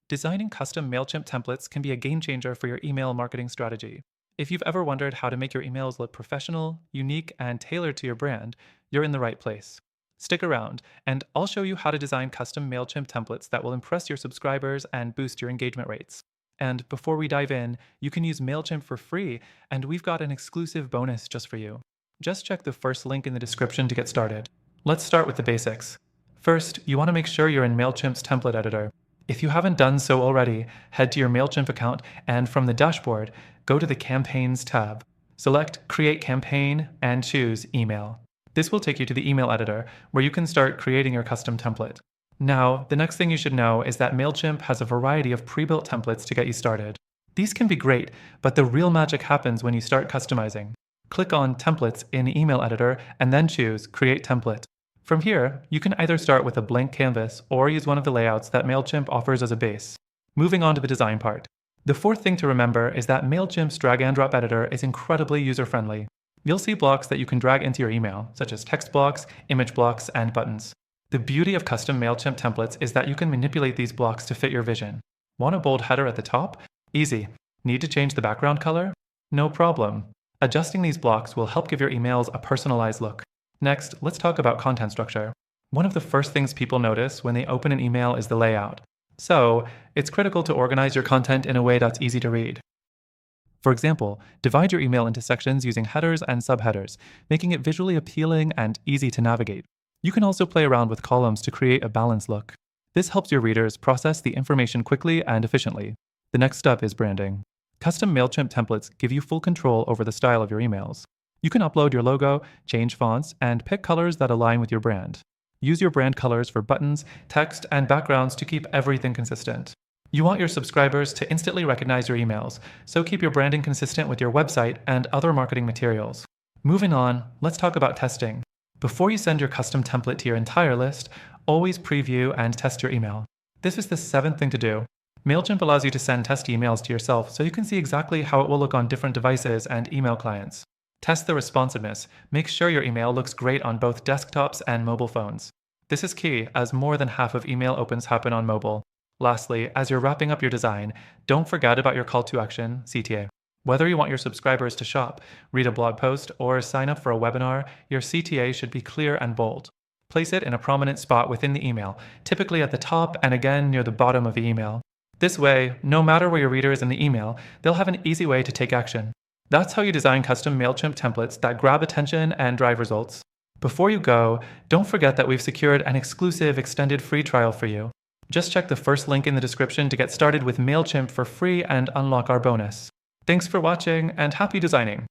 Designing custom Mailchimp templates can be a game changer for your email marketing strategy. If you've ever wondered how to make your emails look professional, unique, and tailored to your brand, you're in the right place. Stick around, and I'll show you how to design custom Mailchimp templates that will impress your subscribers and boost your engagement rates. And before we dive in, you can use Mailchimp for free, and we've got an exclusive bonus just for you. Just check the first link in the description to get started. Let's start with the basics. First, you want to make sure you're in Mailchimp's template editor. If you haven't done so already, head to your Mailchimp account and from the dashboard, go to the Campaigns tab. Select Create Campaign and choose Email. This will take you to the email editor, where you can start creating your custom template. Now, the next thing you should know is that Mailchimp has a variety of pre-built templates to get you started. These can be great, but the real magic happens when you start customizing. Click on Templates in the email editor and then choose Create Template. From here, you can either start with a blank canvas or use one of the layouts that Mailchimp offers as a base. Moving on to the design part. The fourth thing to remember is that Mailchimp's drag and drop editor is incredibly user-friendly. You'll see blocks that you can drag into your email, such as text blocks, image blocks, and buttons. The beauty of custom Mailchimp templates is that you can manipulate these blocks to fit your vision. Want a bold header at the top? Easy. Need to change the background color? No problem. Adjusting these blocks will help give your emails a personalized look. Next, let's talk about content structure. One of the first things people notice when they open an email is the layout. So, it's critical to organize your content in a way that's easy to read. For example, divide your email into sections using headers and subheaders, making it visually appealing and easy to navigate. You can also play around with columns to create a balanced look. This helps your readers process the information quickly and efficiently. The next step is branding. Custom Mailchimp templates give you full control over the style of your emails. You can upload your logo, change fonts, and pick colors that align with your brand. Use your brand colors for buttons, text, and backgrounds to keep everything consistent. You want your subscribers to instantly recognize your emails, so keep your branding consistent with your website and other marketing materials. Moving on, let's talk about testing. Before you send your custom template to your entire list, always preview and test your email. This is the seventh thing to do. Mailchimp allows you to send test emails to yourself so you can see exactly how it will look on different devices and email clients. Test the responsiveness. Make sure your email looks great on both desktops and mobile phones. This is key, as more than half of email opens happen on mobile. Lastly, as you're wrapping up your design, don't forget about your call to action, CTA. Whether you want your subscribers to shop, read a blog post, or sign up for a webinar, your CTA should be clear and bold. Place it in a prominent spot within the email, typically at the top and again near the bottom of the email. This way, no matter where your reader is in the email, they'll have an easy way to take action. That's how you design custom Mailchimp templates that grab attention and drive results. Before you go, don't forget that we've secured an exclusive extended free trial for you. Just check the first link in the description to get started with Mailchimp for free and unlock our bonus. Thanks for watching and happy designing!